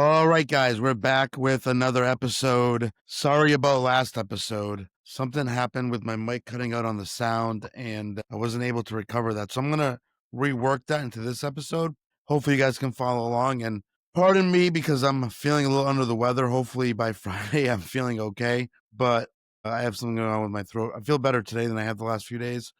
All right, guys, we're back with another episode. Sorry about last episode. Something happened with my mic cutting out on the sound, and I wasn't able to recover that. So I'm going to rework that into this episode. Hopefully, you guys can follow along. And pardon me because I'm feeling a little under the weather. Hopefully, by Friday, I'm feeling okay. But I have something going on with my throat. I feel better today than I have the last few days.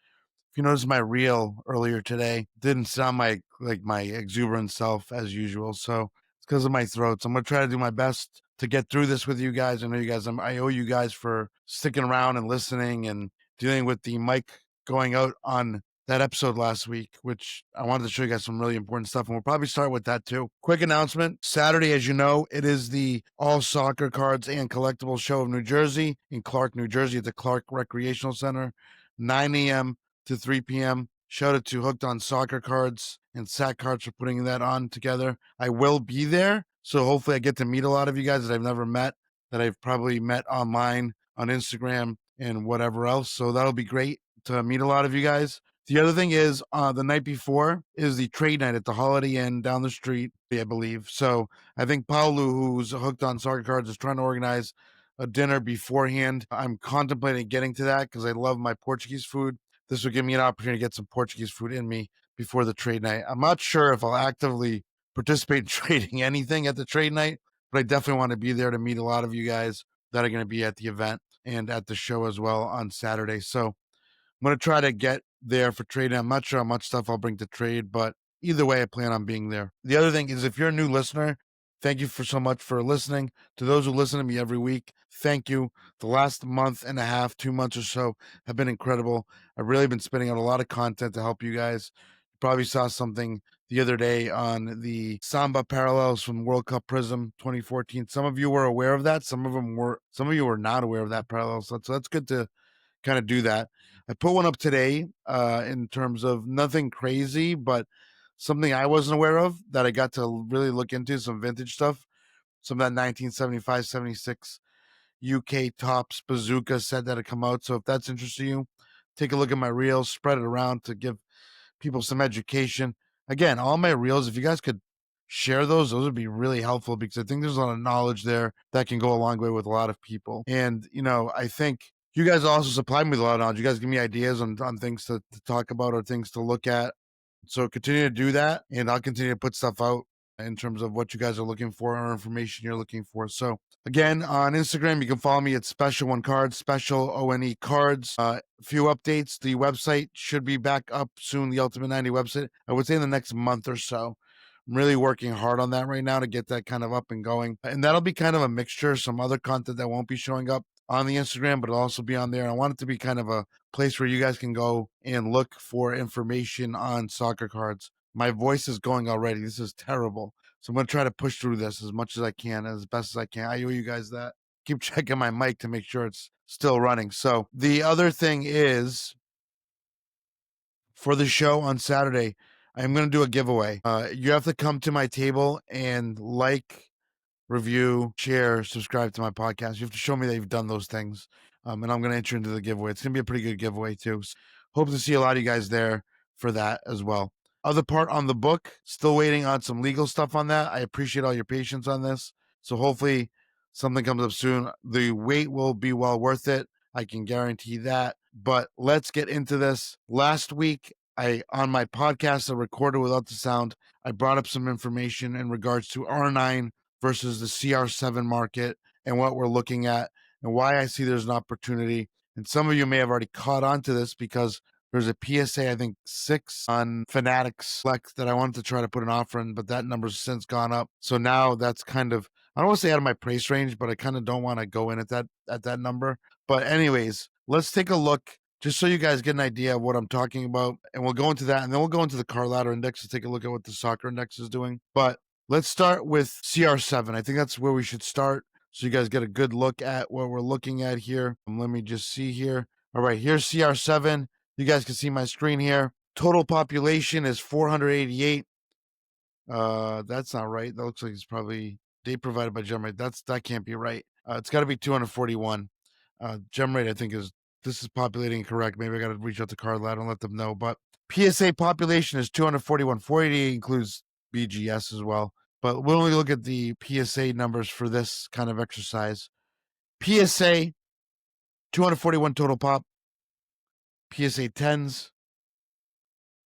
If you notice my reel earlier today, didn't sound like my exuberant self as usual. So it's because of my throat. So I'm gonna try to do my best to get through this with you guys. I know you guys. I owe you guys for sticking around and listening and dealing with the mic going out on that episode last week, which I wanted to show you guys some really important stuff. And we'll probably start with that too. Quick announcement. Saturday, as you know, it is the All Soccer Cards and Collectibles Show of New Jersey in Clark, New Jersey at the Clark Recreational Center, 9 a.m. to 3 p.m. Shout out to Hooked on Soccer Cards and Sack Cards for putting that on together. I will be there, so hopefully I get to meet a lot of you guys that I've never met, that I've probably met online, on Instagram, and whatever else. So that'll be great to meet a lot of you guys. The other thing is, the night before is the trade night at the Holiday Inn down the street, I believe. So I think Paulo, who's hooked on soccer cards, is trying to organize a dinner beforehand. I'm contemplating getting to that because I love my Portuguese food. This will give me an opportunity to get some Portuguese food in me before the trade night. I'm not sure if I'll actively participate in trading anything at the trade night, but I definitely want to be there to meet a lot of you guys that are going to be at the event and at the show as well on Saturday. So I'm going to try to get there for trading. I'm not sure how much stuff I'll bring to trade, but either way, I plan on being there. The other thing is, if you're a new listener, thank you for so much for listening. To those who listen to me every week, thank you. The last month and a half, 2 months or so have been incredible. I've really been spinning out a lot of content to help you guys. You probably saw something the other day on the Samba Parallels from World Cup Prizm 2014. Some of you were aware of that. Some of you were not aware of that parallel. So that's good to kind of do that. I put one up today in terms of nothing crazy, but something I wasn't aware of that I got to really look into, some vintage stuff, some of that 1975, 76 UK Tops Bazooka set that had come out. So if that's interesting to you, take a look at my reels, spread it around to give people some education. Again, all my reels, if you guys could share those would be really helpful because I think there's a lot of knowledge there that can go a long way with a lot of people. And, I think you guys also supply me with a lot of knowledge. You guys give me ideas on things to talk about or things to look at. So continue to do that, and I'll continue to put stuff out in terms of what you guys are looking for or information you're looking for. So again, on Instagram, you can follow me at Special One Cards, Special ONE Cards. A few updates. The website should be back up soon. The Ultimate 90 website, I would say in the next month or so. I'm really working hard on that right now to get that kind of up and going. And that'll be kind of a mixture, some other content that won't be showing up on the Instagram, but it'll also be on there. I want it to be kind of a place where you guys can go and look for information on soccer cards. My voice is going already. This is terrible. So I'm going to try to push through this as much as I can, as best as I can. I owe you guys that. Keep checking my mic to make sure it's still running. So the other thing is, for the show on Saturday, I'm going to do a giveaway. You have to come to my table and review, share, subscribe to my podcast. You have to show me that you've done those things. And I'm going to enter into the giveaway. It's going to be a pretty good giveaway too. So hope to see a lot of you guys there for that as well. Other part on the book, still waiting on some legal stuff on that. I appreciate all your patience on this. So hopefully something comes up soon. The wait will be well worth it. I can guarantee that. But let's get into this. Last week, on my podcast I recorded without the sound, I brought up some information in regards to R9 versus the CR7 market and what we're looking at and why I see there's an opportunity. And some of you may have already caught on to this because there's a PSA, I think 6 on Fanatics Select that I wanted to try to put an offer in, but that number's since gone up. So now that's kind of, I don't want to say out of my price range, but I kind of don't want to go in at that number. But anyways, let's take a look just so you guys get an idea of what I'm talking about. And we'll go into that, and then we'll go into the car ladder index to take a look at what the soccer index is doing. But let's start with CR7. I think that's where we should start so you guys get a good look at what we're looking at here. Let me just see here. All right, here's CR7. You guys can see my screen here. Total population is 488. That's not right. That looks like it's probably date provided by GemRate. That can't be right. It's got to be 241. GemRate, I think, this is populating correct. Maybe I got to reach out to Carladder and let them know. But PSA population is 241. 488 includes BGS as well. But we'll only look at the PSA numbers for this kind of exercise. PSA, 241 total pop. PSA 10s,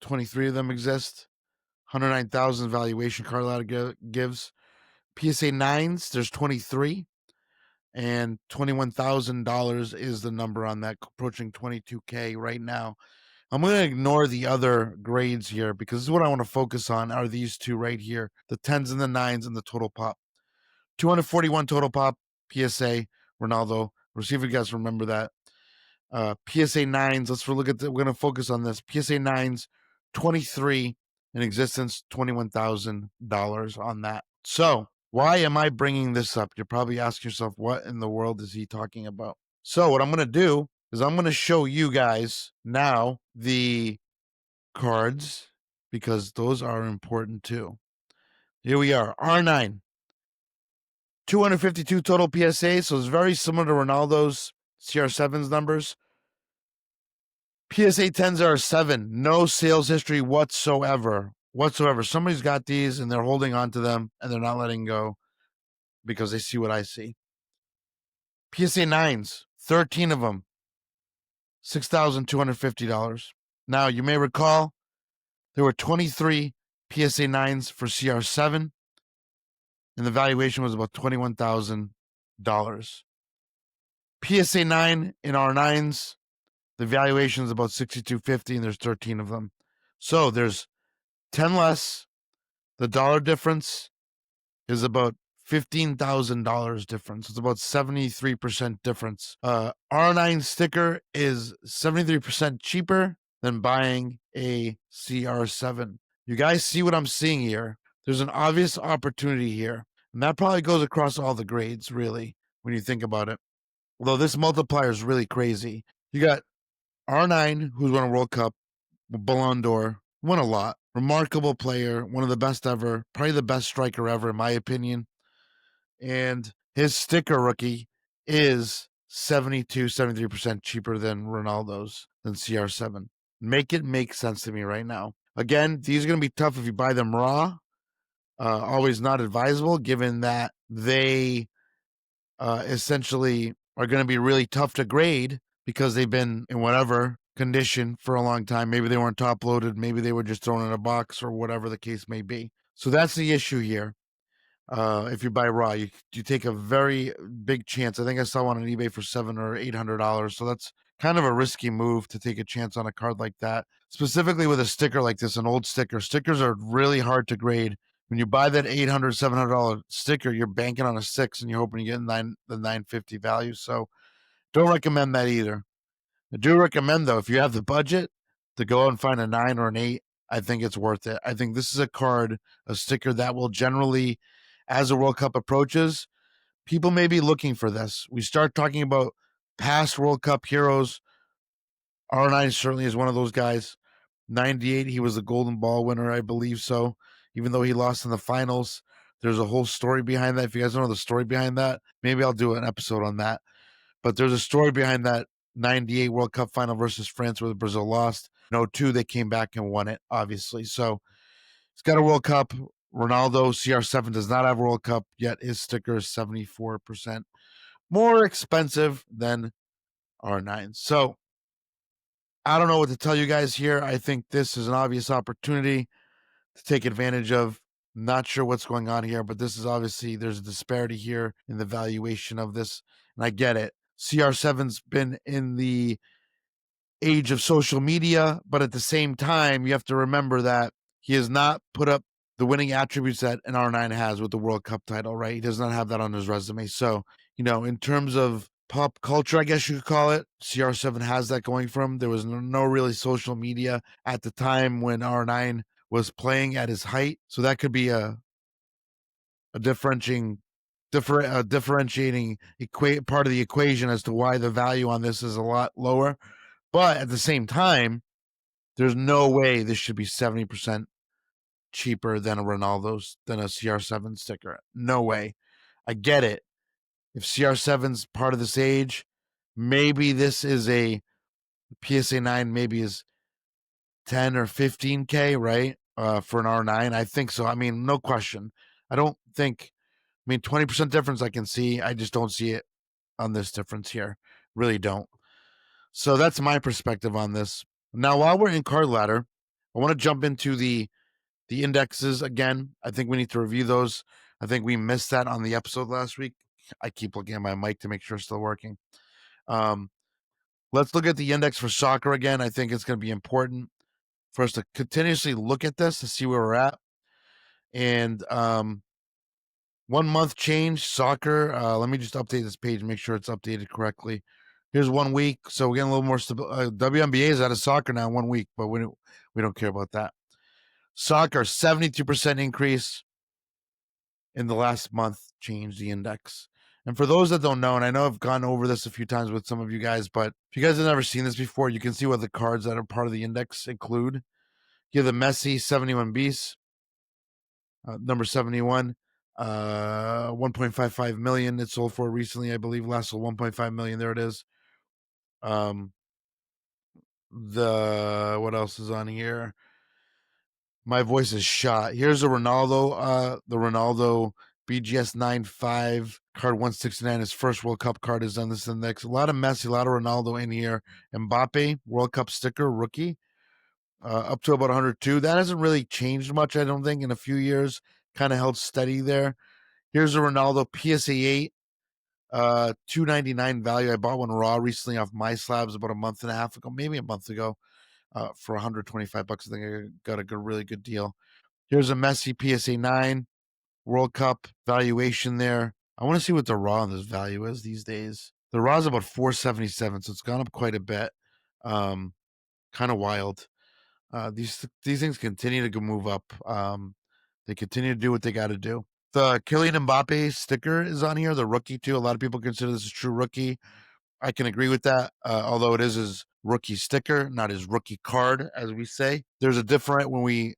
23 of them exist. 109,000 valuation card ladder gives. PSA 9s, there's 23. And $21,000 is the number on that, approaching 22K right now. I'm going to ignore the other grades here because this is what I want to focus on are these two right here, the 10s and the 9s and the total pop. 241 total pop, PSA, Ronaldo. We'll see if you guys remember that. PSA 9s, let's look at we're going to focus on this. PSA 9s, 23 in existence, $21,000 on that. So why am I bringing this up? You're probably asking yourself, what in the world is he talking about? So what I'm going to do is I'm going to show you guys now the cards because those are important too. Here we are, R9. 252 total PSA, so it's very similar to Ronaldo's CR7's numbers. PSA 10s are 7, no sales history whatsoever. Somebody's got these and they're holding on to them and they're not letting go because they see what I see. PSA 9s, 13 of them, $6,250. Now, you may recall there were 23 PSA 9s for CR7 and the valuation was about $21,000. PSA 9 in R9s, the valuation is about $6,250 and there's 13 of them. So there's 10 less. The dollar difference is about $15,000 difference. It's about 73% difference. R9 sticker is 73% cheaper than buying a CR7. You guys see what I'm seeing here? There's an obvious opportunity here. And that probably goes across all the grades, really, when you think about it. Although this multiplier is really crazy. You got R9, who's won a World Cup, Ballon D'Or, won a lot. Remarkable player, one of the best ever, probably the best striker ever, in my opinion. And his sticker rookie is 73% cheaper than Ronaldo's, than CR7. Make it make sense to me right now. Again, these are going to be tough if you buy them raw. Always not advisable, given that they essentially are going to be really tough to grade because they've been in whatever condition for a long time. Maybe they weren't top loaded. Maybe they were just thrown in a box or whatever the case may be. So that's the issue here. If you buy raw, you take a very big chance. I think I saw one on eBay for $700 or $800. So that's kind of a risky move to take a chance on a card like that, specifically with a sticker like this, an old sticker. Stickers are really hard to grade. When you buy that $800, $700 sticker, you're banking on a 6 and you're hoping you get the $950 value. So don't recommend that either. I do recommend, though, if you have the budget to go out and find a 9 or an 8, I think it's worth it. I think this is a card, a sticker that will generally, as the World Cup approaches, people may be looking for this. We start talking about past World Cup heroes. R9 certainly is one of those guys. 98, he was the Golden Ball winner, I believe so. Even though he lost in the finals, there's a whole story behind that. If you guys don't know the story behind that, maybe I'll do an episode on that. But there's a story behind that 98 World Cup final versus France where Brazil lost. In 02, they came back and won it, obviously. So he's got a World Cup. Ronaldo, CR7, does not have a World Cup, yet his sticker is 74% more expensive than R9. So I don't know what to tell you guys here. I think this is an obvious opportunity to take advantage of. Not sure what's going on here, but this is obviously, there's a disparity here in the valuation of this. And I get it. CR7's been in the age of social media, but at the same time, you have to remember that he has not put up the winning attributes that an R9 has with the World Cup title, right? He does not have that on his resume. So, in terms of pop culture, I guess you could call it, CR7 has that going for him. There was no really social media at the time when R9 was playing at his height. So that could be a differentiating part of the equation as to why the value on this is a lot lower. But at the same time, there's no way this should be 70% cheaper than a CR7 sticker. No way. I get it. If CR7's part of this age, maybe this is a PSA 9, maybe is 10 or 15K, right? For an R9. I think so. I mean, no question. I don't think, I mean, 20% difference I can see. I just don't see it on this difference here. Really don't. So that's my perspective on this. Now, while we're in card ladder, I want to jump into the indexes again. I think we need to review those. I think we missed that on the episode last week. I keep looking at my mic to make sure it's still working. Let's look at the index for soccer again. I think it's going to be important for us to continuously look at this to see where we're at. And 1 month change soccer. Let me just update this page and make sure it's updated correctly. Here's 1 week, so we're getting a little more stable. WNBA is out of soccer now 1 week, but we don't care about that. Soccer 72% increase in the last month change the index. And for those that don't know, and I know I've gone over this a few times with some of you guys, but if you guys have never seen this before, you can see what the cards that are part of the index include. You have the Messi 71 Beast, number 71, 1.55 million. It sold for recently, I believe. Last sold 1.5 million. There it is. What else is on here? My voice is shot. Here's a Ronaldo, the Ronaldo BGS 95 card 169. His first World Cup card is on this index. A lot of Messi, a lot of Ronaldo in here. Mbappe World Cup sticker rookie, up to about 102. That hasn't really changed much, I don't think, in a few years. Kind of held steady there. Here's a Ronaldo PSA 8, 299 value. I bought one raw recently off My Slabs about a month and a half ago, maybe a month ago, for 125 bucks. I think I got a really good deal. Here's a Messi PSA 9 World Cup valuation there. I want to see what the raw on this value is these days. The raw is about 477, so it's gone up quite a bit. Kind of wild. These things continue to move up. They continue to do what they got to do. The Kylian Mbappe sticker is on here, the rookie too. A lot of people consider this a true rookie. I can agree with that, although it is his rookie sticker, not his rookie card, as we say. There's a different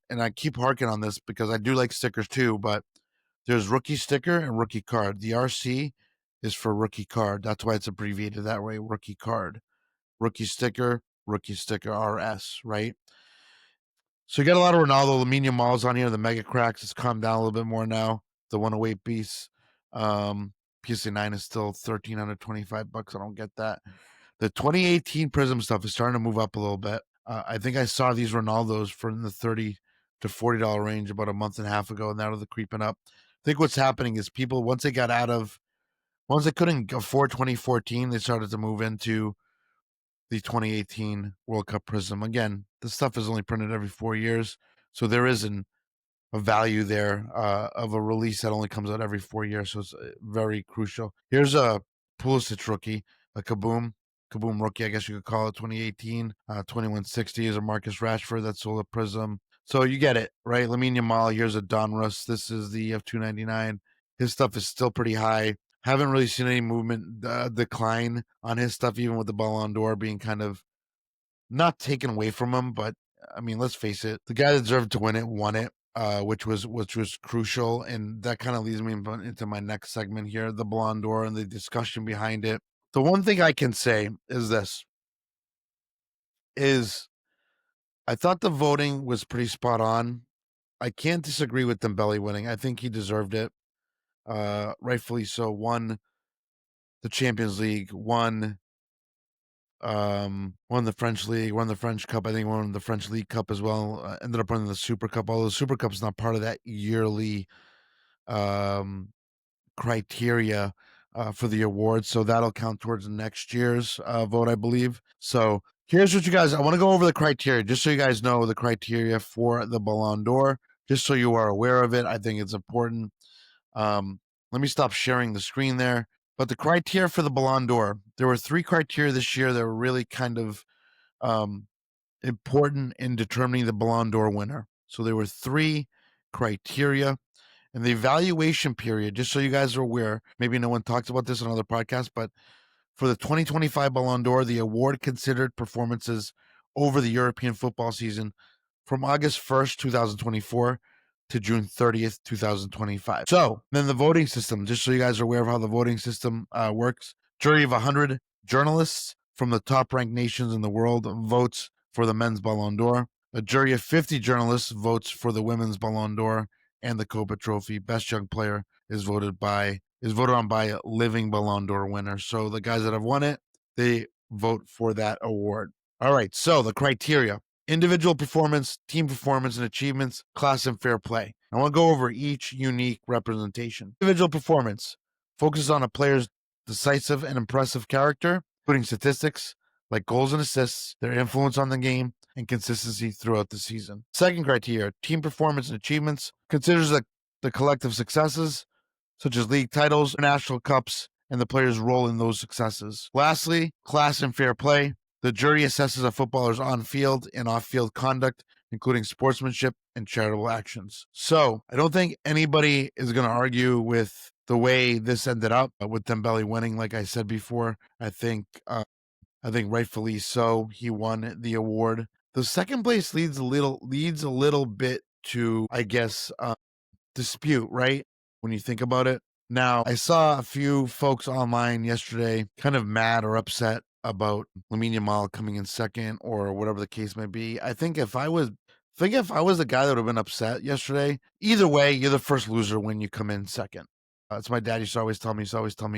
and I keep harking on this because I do like stickers too, but there's rookie sticker and rookie card. The RC is for rookie card. That's why it's abbreviated that way, rookie card. Rookie sticker RS, right? So you got a lot of Ronaldo, Lamine Yamal's on here. The Mega Cracks has calmed down a little bit more now. The 108 Beast. PSA 9 is still $1,325. I don't get that. The 2018 Prizm stuff is starting to move up a little bit. I think I saw these Ronaldos for in the $30 to $40 range about a month and a half ago, and now they're creeping up. I think what's happening is people, once they couldn't afford 2014, they started to move into the 2018 World Cup Prizm. Again, this stuff is only printed every 4 years, so there isn't a value there of a release that only comes out every 4 years, so it's very crucial. Here's a Pulisic rookie, a Kaboom rookie, I guess you could call it, 2018. 2160 is a Marcus Rashford that sold a Prizm. So you get it, right? Lamine Yamal, here's a Donruss. This is the F299. His stuff is still pretty high. Haven't really seen any movement decline on his stuff, even with the Ballon d'Or being kind of not taken away from him. But I mean, let's face it, the guy that deserved to win it won it, which was crucial, and that kind of leads me into my next segment here, the Ballon d'Or and the discussion behind it. The one thing I can say is this: I thought the voting was pretty spot on. I can't disagree with Dembele winning. I think he deserved it, rightfully so. Won the Champions League, won the French League, won the French Cup. I think won the French League Cup as well. Ended up winning the Super Cup. Although the Super Cup is not part of that yearly criteria for the awards, so that'll count towards next year's vote, I believe. So here's what you guys. I want to go over the criteria just so you guys know the criteria for the Ballon d'Or, just so you are aware of it. I think it's important. Let me stop sharing the screen there. But the criteria for the Ballon d'Or, there were 3 criteria this year that were really kind of important in determining the Ballon d'Or winner. So there were 3 criteria. And the evaluation period, just so you guys are aware, maybe no one talks about this on other podcasts, but for the 2025 Ballon d'Or, the award considered performances over the European football season from August 1st, 2024 to June 30th, 2025. So then the voting system, just so you guys are aware of how the voting system works. Jury of 100 journalists from the top ranked nations in the world votes for the men's Ballon d'Or. A jury of 50 journalists votes for the women's Ballon d'Or. and the Copa Trophy. Best young player is voted on by living Ballon d'Or winners. So the guys that have won it, they vote for that award. All right, so the criteria: individual performance, team performance and achievements, class and fair play. I want to go over each unique representation. Individual performance focuses on a player's decisive and impressive character, including statistics like goals and assists, their influence on the game, and consistency throughout the season. Second criteria: team performance and achievements considers the collective successes, such as league titles, national cups, and the player's role in those successes. Lastly, class and fair play. The jury assesses a footballer's on-field and off-field conduct, including sportsmanship and charitable actions. So I don't think anybody is going to argue with the way this ended up with Dembele winning. Like I said before, I think rightfully so, he won the award. The second place leads a little bit to, I guess, dispute, right? When you think about it. Now, I saw a few folks online yesterday kind of mad or upset about Lamine Yamal coming in second or whatever the case may be. I think if I was the guy that would have been upset yesterday, either way, you're the first loser when you come in second. It's my dad used to always tell me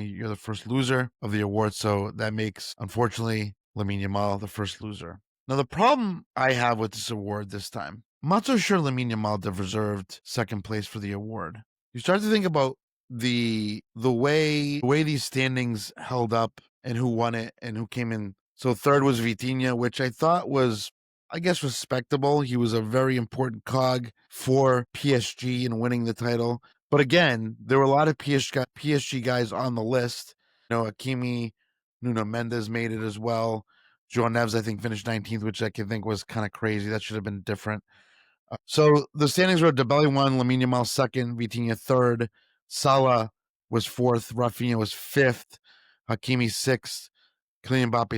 you're the first loser of the award. So that makes, unfortunately, Lamine Yamal the first loser. Now, the problem I have with this award this time, I'm not so sure Lamine Yamal deserved second place for the award. You start to think about the way these standings held up and who won it and who came in. So third was Vitinha, which I thought was, I guess, respectable. He was a very important cog for PSG in winning the title. But again, there were a lot of PSG guys on the list. Hakimi, Nuno Mendes made it as well. João Neves, I think, finished 19th, which I can think was kind of crazy. That should have been different. So the standings were: Dembele 1, Lamine Yamal 2nd, Vitinha 3rd, Salah was 4th, Rafinha was 5th, Hakimi 6th, Kylian Mbappe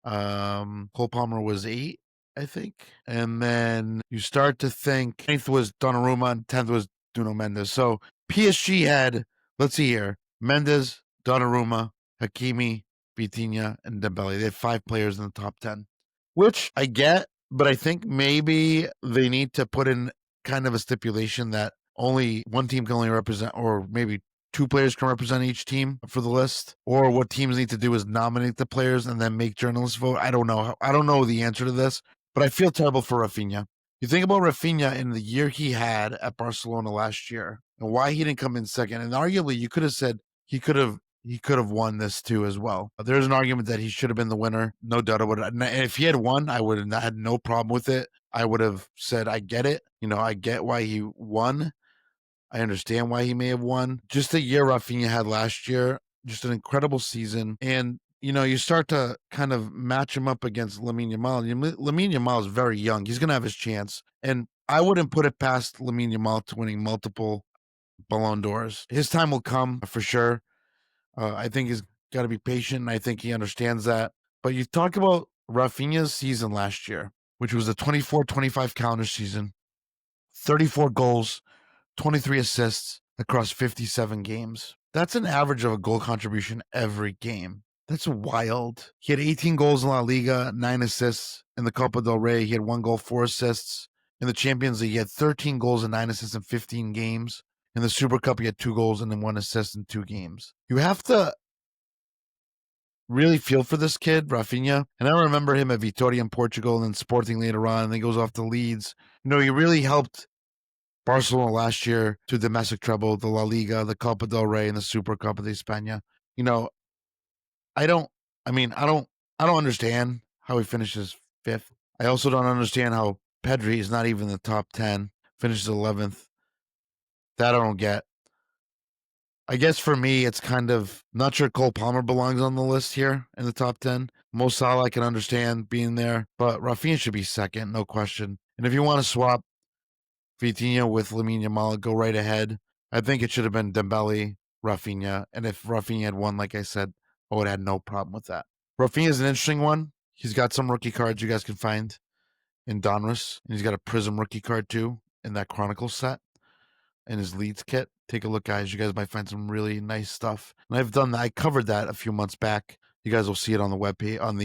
7th, Cole Palmer was 8th, I think. And then you start to think 9th was Donnarumma and 10th was Nuno Mendes. So PSG had, let's see here, Mendes, Donnarumma, Hakimi, Vitinha, and Dembele. They had 5 players in the top 10, which I get, but I think maybe they need to put in kind of a stipulation that only one team can only represent, or maybe 2 players can represent each team for the list, or what teams need to do is nominate the players and then make journalists vote. I don't know. I don't know the answer to this, but I feel terrible for Rafinha. You think about Rafinha in the year he had at Barcelona last year and why he didn't come in second. And arguably, you could have said he could have won this too as well. There's an argument that he should have been the winner, no doubt about it. And if he had won, I would have had no problem with it. I would have said, I get it. I get why he won. I understand why he may have won. Just the year Rafinha had last year, just an incredible season. And, you start to kind of match him up against Lamine Yamal. Lamine Yamal is very young. He's going to have his chance. And I wouldn't put it past Lamine Yamal to winning multiple Ballon d'Ors. His time will come for sure. I think he's got to be patient, and I think he understands that. But you talk about Rafinha's season last year, which was a 24-25 calendar season, 34 goals, 23 assists across 57 games. That's an average of a goal contribution every game. That's wild. He had 18 goals in La Liga, 9 assists. In the Copa del Rey, he had 1 goal, 4 assists. In the Champions League, he had 13 goals and 9 assists in 15 games. In the Super Cup, he had 2 goals and then 1 assist in 2 games. You have to really feel for this kid, Rafinha. And I remember him at Vitória in Portugal and then Sporting later on, and then he goes off to Leeds. He really helped Barcelona last year to domestic treble, the La Liga, the Copa del Rey, and the Super Copa de España. I don't understand how he finishes 5th. I also don't understand how Pedri is not even in the top 10, finishes 11th. That I don't get. I guess for me, it's kind of not sure Cole Palmer belongs on the list here in the top 10. Mo Salah, I can understand being there, but Rafinha should be second, no question. And if you want to swap Vitinha with Lamine Yamal, go right ahead. I think it should have been Dembele, Rafinha. And if Rafinha had won, like I said, I would have had no problem with that. Rafinha is an interesting one. He's got some rookie cards you guys can find in Donruss. And he's got a Prizm rookie card too in that Chronicles set in his Leeds kit. Take a look, guys. You guys might find some really nice stuff. And I've done that. I covered that a few months back. You guys will see it on the webpage, on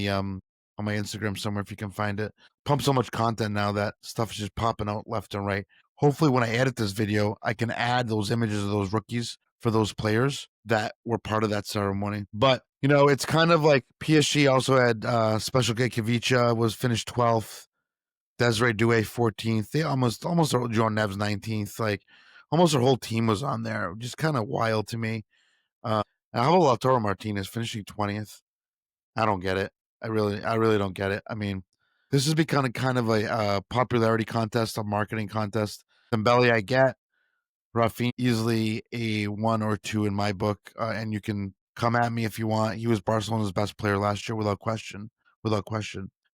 my Instagram somewhere if you can find it. Pump so much content now that stuff is just popping out left and right. hopefully when I edit this video, I can add those images of those rookies for those players that were part of that ceremony. But it's kind of like PSG also had Special K Kavicha was finished 12th, Desiree Douay 14th. They almost Joan Neves 19th. Like almost their whole team was on there. Just kind of wild to me. And how about Lautaro Martinez finishing 20th? I don't get it. I really don't get it. I mean, this has become kind of a popularity contest, a marketing contest. Dembele, I get. Rafinha easily a 1 or 2 in my book, and you can come at me if you want. He was Barcelona's best player last year without question,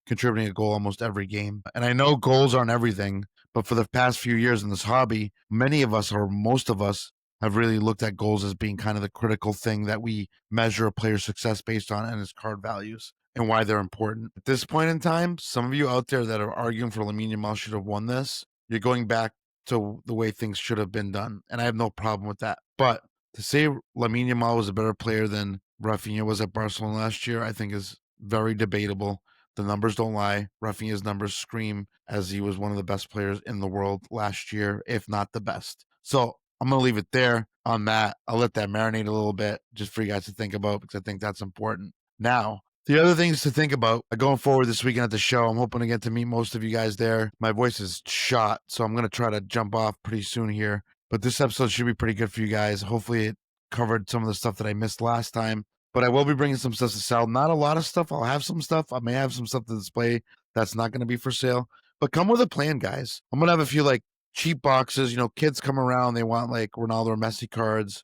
contributing a goal almost every game. And I know goals aren't everything, but for the past few years in this hobby, many of us or most of us have really looked at goals as being kind of the critical thing that we measure a player's success based on and his card values and why they're important. At this point in time, some of you out there that are arguing for Lamine Yamal should have won this, you're going back to the way things should have been done. And I have no problem with that. But to say Lamine Yamal was a better player than Rafinha was at Barcelona last year, I think is very debatable. The numbers don't lie. Rafinha's numbers scream as he was one of the best players in the world last year, if not the best. So I'm going to leave it there on that. I'll let that marinate a little bit just for you guys to think about because I think that's important. Now, the other things to think about going forward this weekend at the show, I'm hoping to get to meet most of you guys there. My voice is shot, so I'm going to try to jump off pretty soon here. But this episode should be pretty good for you guys. Hopefully, it covered some of the stuff that I missed last time. But I will be bringing some stuff to sell. Not a lot of stuff. I'll have some stuff. I may have some stuff to display that's not going to be for sale. But come with a plan, guys. I'm going to have a few like cheap boxes. Kids come around. They want like Ronaldo or Messi cards,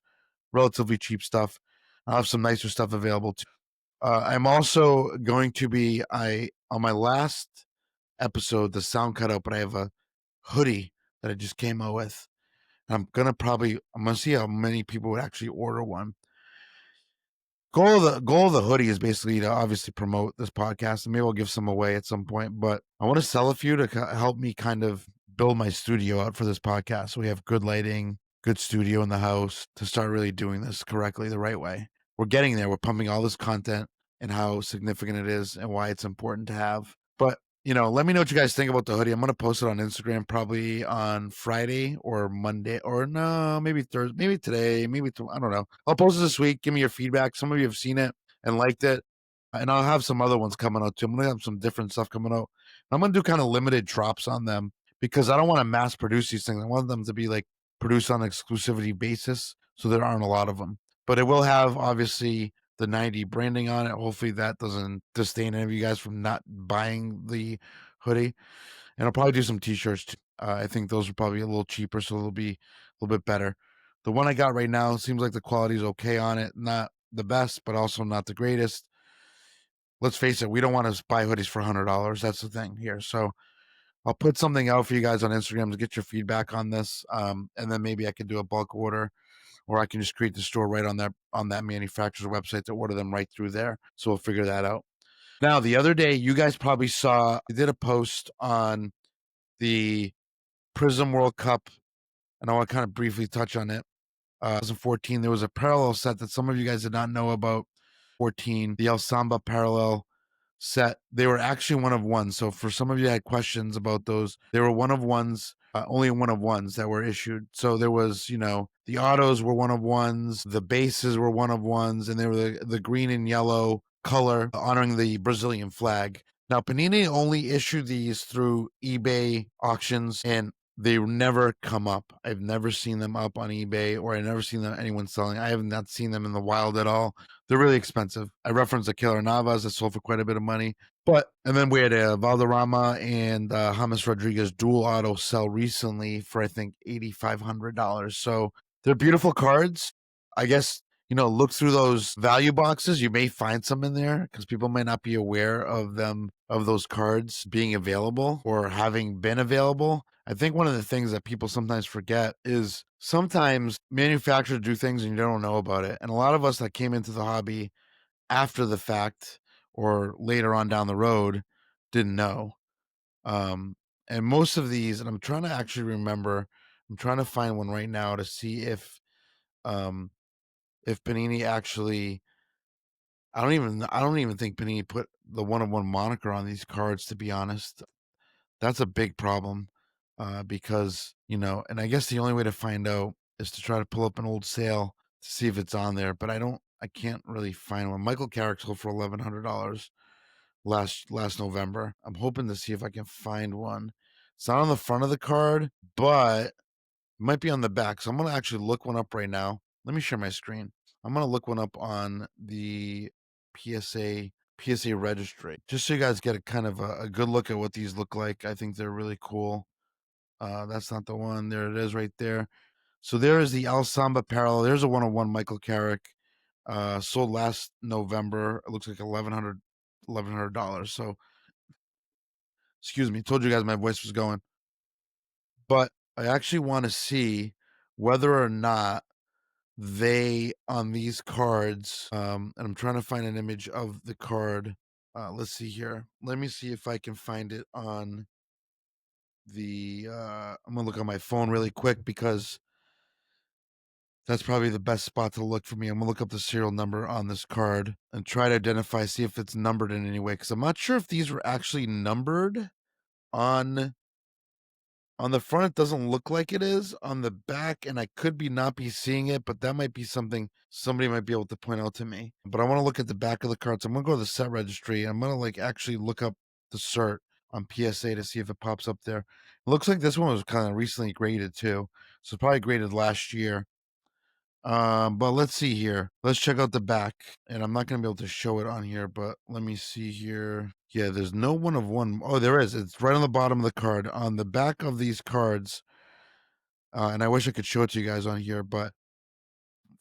relatively cheap stuff. I'll have some nicer stuff available too. I'm also going to be on my last episode, the sound cut out, but I have a hoodie that I just came out with. I'm gonna see how many people would actually order one. Goal of the hoodie is basically to obviously promote this podcast, and maybe I'll give some away at some point. But I want to sell a few to help me kind of build my studio out for this podcast. So we have good lighting, good studio in the house to start really doing this correctly, the right way. We're getting there. We're pumping all this content and how significant it is and why it's important to have. But let me know what you guys think about the hoodie. I'm going to post it on Instagram probably on Friday or Monday, or no, maybe Thursday, maybe today, I don't know. I'll post it this week. Give me your feedback. Some of you have seen it and liked it. And I'll have some other ones coming out too. I'm going to have some different stuff coming out. I'm going to do kind of limited drops on them because I don't want to mass produce these things. I want them to be like produced on an exclusivity basis. So there aren't a lot of them. But it will have obviously the 90 branding on it. Hopefully that doesn't disdain any of you guys from not buying the hoodie. And I'll probably do some t-shirts too. I think those are probably a little cheaper, so it'll be a little bit better. The one I got right now seems like the quality is okay on it. Not the best, but also not the greatest. Let's face it, we don't want to buy hoodies for $100. That's the thing here. So I'll put something out for you guys on Instagram to get your feedback on this. And then maybe I can do a bulk order, or I can just create the store right on that manufacturer's website to order them right through there. So we'll figure that out. Now, the other day, you guys probably saw, I did a post on the Prizm World Cup, and I want to kind of briefly touch on it. 2014, there was a parallel set that some of you guys did not know about. 14, the El Samba Parallel set. They were actually one of ones. So for some of you that had questions about those, they were one of ones, only one of ones that were issued. So there was, the autos were one of ones, the bases were one of ones, and they were the green and yellow color honoring the Brazilian flag. Now, Panini only issued these through eBay auctions, and they never come up. I've never seen them up on eBay, or I've never seen anyone selling. I have not seen them in the wild at all. They're really expensive. I referenced the Killer Navas that sold for quite a bit of money. And then we had a Valderrama and James Rodriguez dual auto sell recently for, I think, $8,500. So they're beautiful cards. I guess, look through those value boxes. You may find some in there because people might not be aware of them, of those cards being available or having been available. I think one of the things that people sometimes forget is sometimes manufacturers do things and you don't know about it. And a lot of us that came into the hobby after the fact or later on down the road didn't know. And most of these, and I'm trying to actually remember, I'm trying to find one right now to see if Panini actually, I don't even think Panini put the one-of-one moniker on these cards, to be honest. That's a big problem. because, and I guess the only way to find out is to try to pull up an old sale to see if it's on there. But I can't really find one. Michael Carrick sold for $1,100 last November. I'm hoping to see if I can find one. It's not on the front of the card, but it might be on the back. So I'm gonna actually look one up right now. Let me share my screen. I'm gonna look one up on the PSA registry, just so you guys get a kind of a good look at what these look like. I think they're really cool. That's not the one. There it is right there. So there is the El Samba Parallel. There's a 101 Michael Carrick. Sold last November. It looks like $1,100. So, excuse me. Told you guys my voice was going. But I actually want to see whether or not they on these cards. And I'm trying to find an image of the card. Let's see here. Let me see if I can find it on the. I'm gonna look on my phone really quick because that's probably the best spot to look for me. I'm gonna look up the serial number on this card and try to identify, see if it's numbered in any way. Because I'm not sure if these were actually numbered on the front. It doesn't look like it is on the back, and I could be not be seeing it, but that might be something somebody might be able to point out to me. But I want to look at the back of the card, so I'm gonna go to the set registry. I'm gonna actually look up the cert on PSA to see if it pops up there. It looks like this one was kind of recently graded too, so probably graded last year. But let's see here. Let's check out the back. And I'm not going to be able to show it on here, but let me see here. Yeah, there's no 1 of 1. Oh, there is. It's right on the bottom of the card. On the back of these cards, and I wish I could show it to you guys on here, but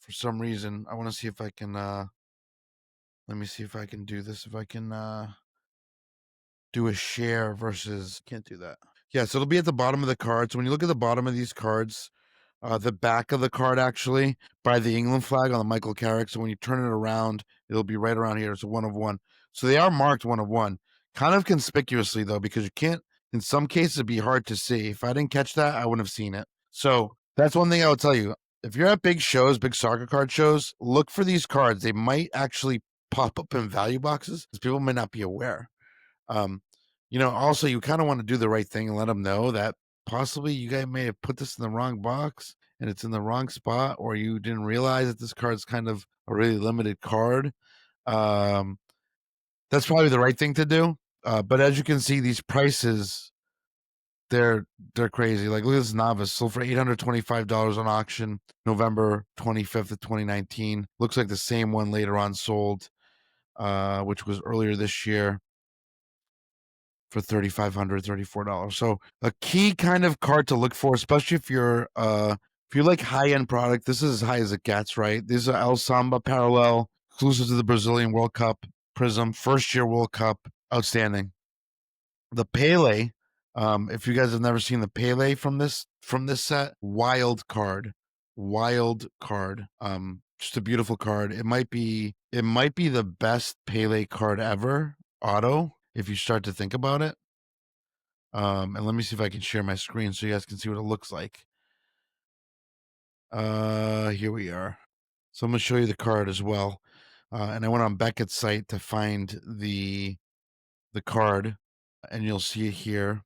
for some reason, I want to see if I can, let me see if I can do this. If I can do a share versus, can't do that. Yeah, so it'll be at the bottom of the card. So when you look at the bottom of these cards, the back of the card actually by the England flag on the Michael Carrick. So when you turn it around, it'll be right around here. It's a 1 of 1. So they are marked 1 of 1, kind of conspicuously though, because you can't. In some cases, it'd be hard to see. If I didn't catch that, I wouldn't have seen it. So that's one thing I would tell you. If you're at big shows, big soccer card shows, look for these cards. They might actually pop up in value boxes because people might not be aware. Also you kind of want to do the right thing and let them know that possibly you guys may have put this in the wrong box and it's in the wrong spot, or you didn't realize that this card's kind of a really limited card. That's probably the right thing to do. But as you can see, these prices, they're crazy. Like look at this novice sold for $825 on auction November 25th of 2019. Looks like the same one later on sold, which was earlier this year, for $3,500, $34. So a key kind of card to look for, especially if you like high end product. This is as high as it gets, right? These are El Samba Parallel, exclusive to the Brazilian World Cup Prizm, first year World Cup, outstanding. The Pele, if you guys have never seen the Pele from this set, wild card. Just a beautiful card. It might be the best Pele card ever, auto, if you start to think about it. And let me see if I can share my screen so you guys can see what it looks like. Here we are. So I'm going to show you the card as well. And I went on Beckett's site to find the card, and you'll see it here.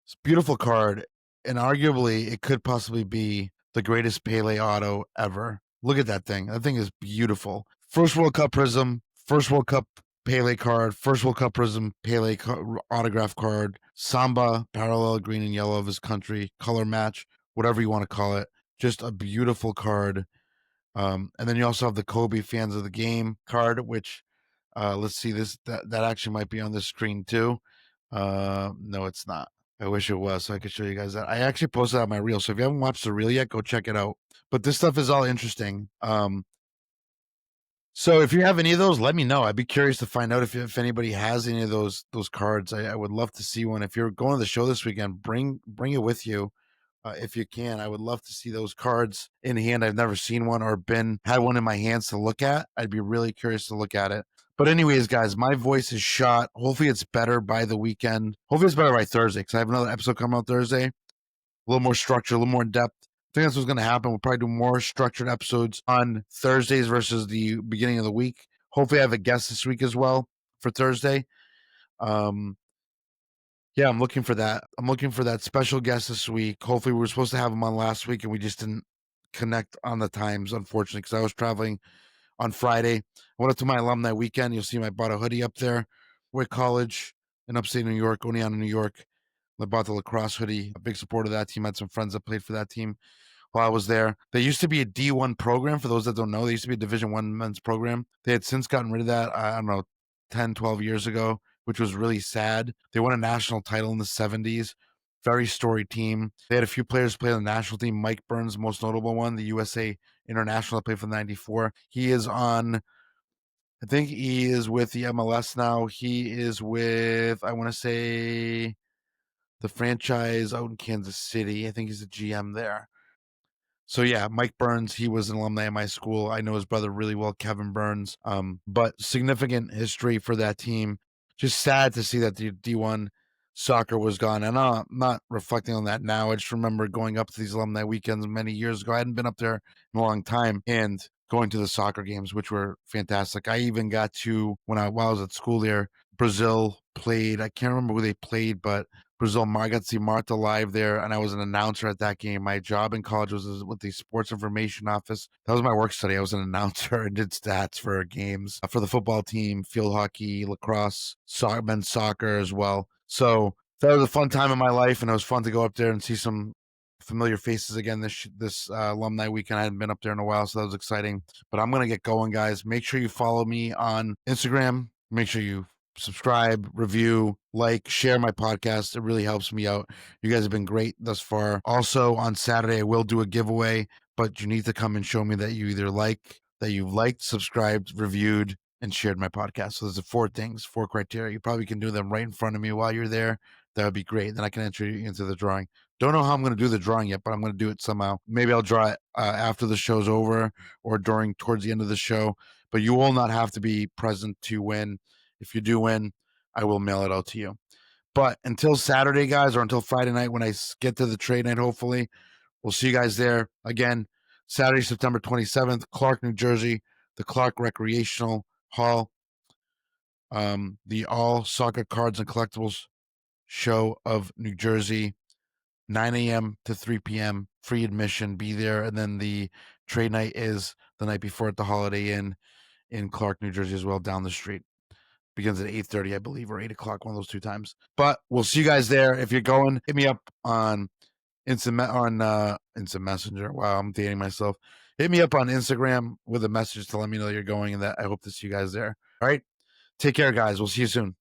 It's a beautiful card, and arguably it could possibly be the greatest Pele auto ever. Look at that thing. That thing is beautiful. First World Cup Prizm, first World Cup Pele card, first World Cup Prizm Pele autograph card, Samba Parallel green and yellow of his country, color match, whatever you want to call it. Just a beautiful card. And then you also have the Kobe fans of the game card, which let's see, that actually might be on the screen too. No, it's not. I wish it was so I could show you guys that. I actually posted out my reel, so if you haven't watched the reel yet, go check it out. But this stuff is all interesting. So if you have any of those, let me know. I'd be curious to find out if anybody has any of those cards. I would love to see one. If you're going to the show this weekend, bring it with you. If you can, I would love to see those cards in hand. I've never seen one or had one in my hands to look at. I'd be really curious to look at it. But anyways, guys, my voice is shot. Hopefully it's better by the weekend. Hopefully it's better by Thursday, because I have another episode coming out Thursday. A little more structure, a little more depth. I think that's what's going to happen. We'll probably do more structured episodes on Thursdays versus the beginning of the week. Hopefully I have a guest this week as well for Thursday. Yeah, I'm looking for that. I'm looking for that special guest this week. Hopefully, we were supposed to have him on last week, and we just didn't connect on the times, unfortunately, because I was traveling on Friday. I went up to my alumni weekend. You'll see I bought a hoodie up there. With college in upstate New York, Oneonta, New York. I bought the lacrosse hoodie. A big supporter of that team. I had some friends that played for that team while I was there. They used to be a D1 program. For those that don't know, they used to be a Division One men's program. They had since gotten rid of that, I don't know, 10, 12 years ago, which was really sad. They won a national title in the 70s. Very storied team. They had a few players play on the national team. Mike Burns, most notable one, the USA international that played for the 94. He is on, I think he is with the MLS now. He is with, I want to say, the franchise out in Kansas City. I think he's a GM there. So yeah, Mike Burns, he was an alumni at my school. I know his brother really well, Kevin Burns. But significant history for that team. Just sad to see that the D1 soccer was gone. And I'm not reflecting on that now. I just remember going up to these alumni weekends many years ago. I hadn't been up there in a long time and going to the soccer games, which were fantastic. I even got to, while I was at school there, Brazil played. I can't remember who they played, but Brazil. I got to see Marta live there, and I was an announcer at that game. My job in college was with the sports information office. That was my work study. I was an announcer and did stats for games for the football team, field hockey, lacrosse, men's soccer as well. So that was a fun time in my life, and it was fun to go up there and see some familiar faces again this alumni weekend. I hadn't been up there in a while, so that was exciting. But I'm gonna get going, guys. Make sure you follow me on Instagram. Make sure you subscribe, review, like, share my podcast. It really helps me out. You guys have been great thus far. Also, on Saturday, I will do a giveaway, but you need to come and show me that you've liked, subscribed, reviewed, and shared my podcast. So there's the four things, four criteria. You probably can do them right in front of me while you're there. That would be great. Then I can enter you into the drawing. Don't know how I'm going to do the drawing yet, but I'm going to do it somehow. Maybe I'll draw it after the show's over or towards the end of the show. But you will not have to be present to win. If you do win, I will mail it out to you. But until Saturday, guys, or until Friday night when I get to the trade night, hopefully, we'll see you guys there. Again, Saturday, September 27th, Clark, New Jersey, the Clark Recreational Hall, the All Soccer Cards and Collectibles Show of New Jersey, 9 a.m. to 3 p.m., free admission, be there. And then the trade night is the night before at the Holiday Inn in Clark, New Jersey as well, down the street. Begins at 8:30, I believe, or 8 o'clock, one of those two times. But we'll see you guys there. If you're going, hit me up on Instant Messenger. Wow, I'm dating myself. Hit me up on Instagram with a message to let me know you're going and that I hope to see you guys there. All right. Take care, guys. We'll see you soon.